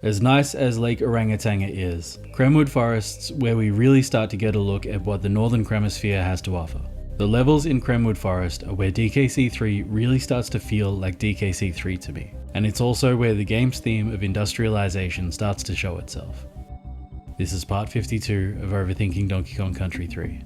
As nice as Lake Orangutanga is, Kremwood Forest's where we really start to get a look at what the Northern Kremisphere has to offer. The levels in Kremwood Forest are where DKC3 really starts to feel like DKC3 to me, and it's also where the game's theme of industrialization starts to show itself. This is part 52 of Overthinking Donkey Kong Country 3.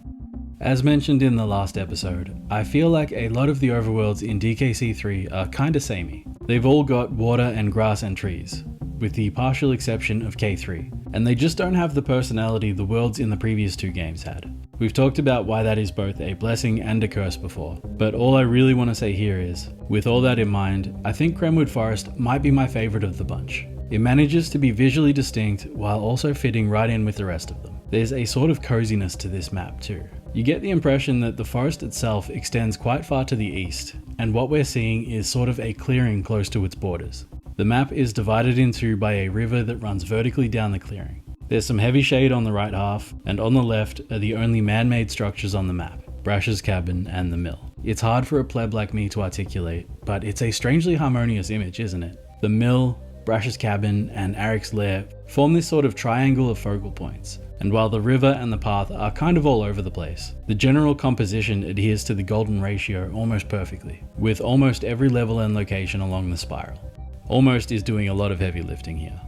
As mentioned in the last episode, I feel like a lot of the overworlds in DKC3 are kinda samey. They've all got water and grass and trees, with the partial exception of K3, and they just don't have the personality the worlds in the previous two games had. We've talked about why that is both a blessing and a curse before, but all I really want to say here is, with all that in mind, I think Kremwood Forest might be my favourite of the bunch. It manages to be visually distinct while also fitting right in with the rest of them. There's a sort of coziness to this map too. You get the impression that the forest itself extends quite far to the east, and what we're seeing is sort of a clearing close to its borders. The map is divided in two by a river that runs vertically down the clearing. There's some heavy shade on the right half, and on the left are the only man-made structures on the map, Brash's cabin and the mill. It's hard for a pleb like me to articulate, but it's a strangely harmonious image, isn't it? The mill, Brash's cabin, and Arik's lair form this sort of triangle of focal points, and while the river and the path are kind of all over the place, the general composition adheres to the golden ratio almost perfectly, with almost every level and location along the spiral. Almost is doing a lot of heavy lifting here.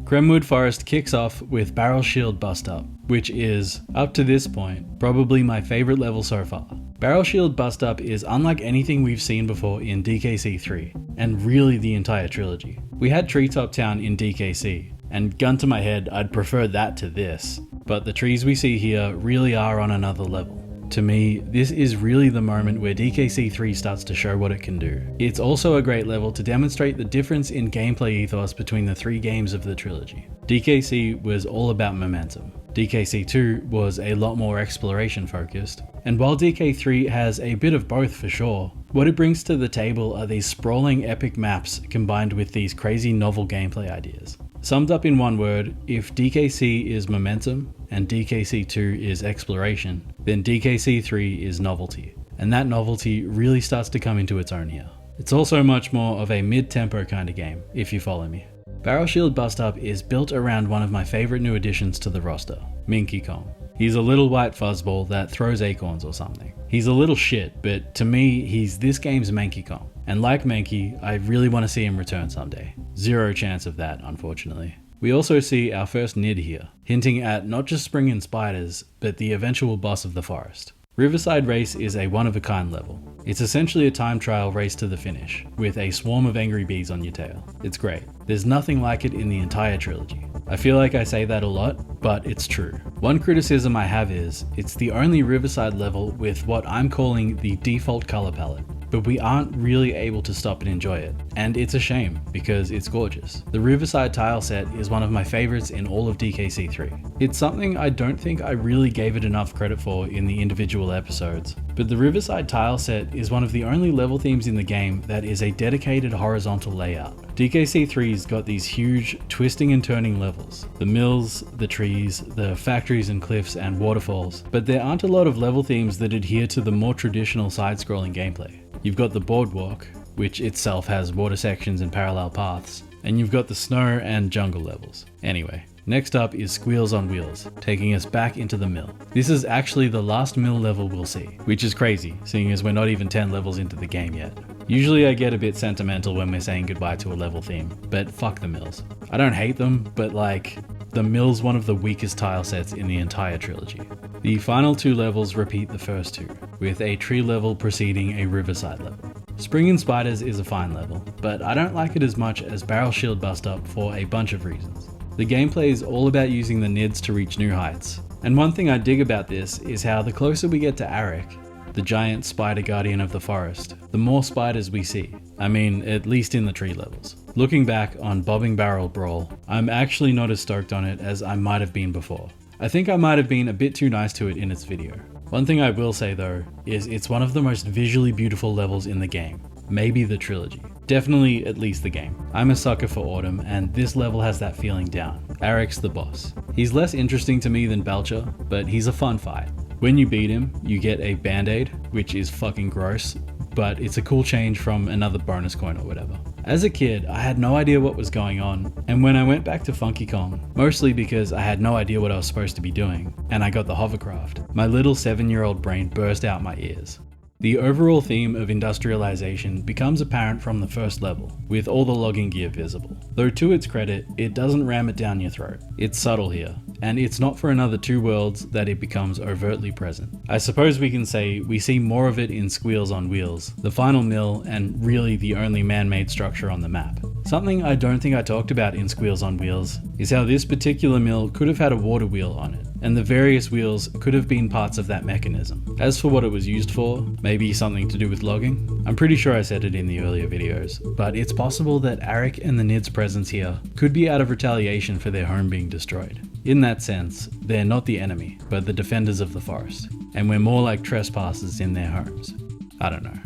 Kremwood Forest kicks off with Barrel Shield Bust Up, which is, up to this point, probably my favourite level so far. Barrel Shield Bust Up is unlike anything we've seen before in DKC3, and really the entire trilogy. We had Treetop Town in DKC, and gun to my head, I'd prefer that to this, but the trees we see here really are on another level. To me, this is really the moment where DKC3 starts to show what it can do. It's also a great level to demonstrate the difference in gameplay ethos between the three games of the trilogy. DKC was all about momentum. DKC2 was a lot more exploration focused. And while DK3 has a bit of both for sure, what it brings to the table are these sprawling epic maps combined with these crazy novel gameplay ideas. Summed up in one word, if DKC is momentum and DKC2 is exploration, then DKC3 is novelty. And that novelty really starts to come into its own here. It's also much more of a mid-tempo kind of game, if you follow me. Barrel Shield Bust Up is built around one of my favourite new additions to the roster, Minky Kong. He's a little white fuzzball that throws acorns or something. He's a little shit, but to me, he's this game's Manky Kong. And like Manky, I really want to see him return someday. Zero chance of that, unfortunately. We also see our first Nid here, hinting at not just springing spiders, but the eventual boss of the forest. Riverside Race is a one-of-a-kind level. It's essentially a time trial race to the finish, with a swarm of angry bees on your tail. It's great. There's nothing like it in the entire trilogy. I feel like I say that a lot, but it's true. One criticism I have is, it's the only Riverside level with what I'm calling the default color palette, but we aren't really able to stop and enjoy it. And it's a shame, because it's gorgeous. The Riverside tile set is one of my favorites in all of DKC3. It's something I don't think I really gave it enough credit for in the individual episodes, but the Riverside tile set is one of the only level themes in the game that is a dedicated horizontal layout. DKC3's got these huge twisting and turning levels. The mills, the trees, the factories and cliffs and waterfalls, but there aren't a lot of level themes that adhere to the more traditional side-scrolling gameplay. You've got the boardwalk, which itself has water sections and parallel paths, and you've got the snow and jungle levels. Anyway, next up is Squeals on Wheels, taking us back into the mill. This is actually the last mill level we'll see, which is crazy, seeing as we're not even 10 levels into the game yet. Usually I get a bit sentimental when we're saying goodbye to a level theme, but fuck the mills. I don't hate them, but like, the mill's one of the weakest tile sets in the entire trilogy. The final two levels repeat the first two, with a tree level preceding a riverside level. Springin' Spiders is a fine level, but I don't like it as much as Barrel Shield Bust Up for a bunch of reasons. The gameplay is all about using the nids to reach new heights, and one thing I dig about this is how the closer we get to Arik, the giant spider guardian of the forest, the more spiders we see. I mean, at least in the tree levels. Looking back on Bobbing Barrel Brawl, I'm actually not as stoked on it as I might have been before. I think I might have been a bit too nice to it in its video. One thing I will say though, is it's one of the most visually beautiful levels in the game. Maybe the trilogy. Definitely at least the game. I'm a sucker for autumn, and this level has that feeling down. Arik's the boss. He's less interesting to me than Belcher, but he's a fun fight. When you beat him, you get a band-aid, which is fucking gross, but it's a cool change from another bonus coin or whatever. As a kid, I had no idea what was going on, and when I went back to Funky Kong, mostly because I had no idea what I was supposed to be doing, and I got the hovercraft, my little 7-year-old brain burst out my ears. The overall theme of industrialization becomes apparent from the first level, with all the logging gear visible. Though to its credit, it doesn't ram it down your throat. It's subtle here, and it's not for another 2 worlds that it becomes overtly present. I suppose we can say we see more of it in Squeals on Wheels, the final mill, and really the only man-made structure on the map. Something I don't think I talked about in Squeals on Wheels is how this particular mill could have had a water wheel on it, and the various wheels could have been parts of that mechanism. As for what it was used for, maybe something to do with logging? I'm pretty sure I said it in the earlier videos, but it's possible that Arik and the Nid's presence here could be out of retaliation for their home being destroyed. In that sense, they're not the enemy, but the defenders of the forest, and we're more like trespassers in their homes. I don't know.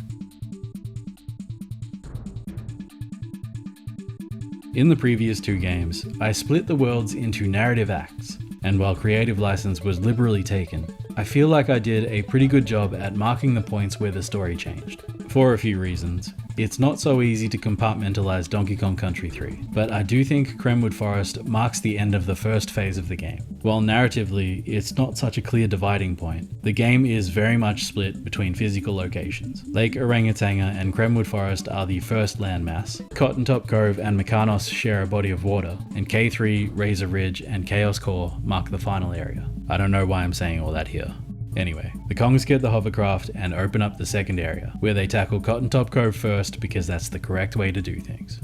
In the previous 2 games, I split the worlds into narrative acts, and while creative license was liberally taken, I feel like I did a pretty good job at marking the points where the story changed. For a few reasons. It's not so easy to compartmentalize Donkey Kong Country 3, but I do think Kremwood Forest marks the end of the first phase of the game. While narratively, it's not such a clear dividing point, the game is very much split between physical locations. Lake Orangutanga and Kremwood Forest are the first landmass, Cotton Top Cove and Mykonos share a body of water, and K3, Razor Ridge, and Chaos Core mark the final area. I don't know why I'm saying all that here. Anyway, the Kongs get the hovercraft and open up the second area, where they tackle Cotton Top Cove first because that's the correct way to do things.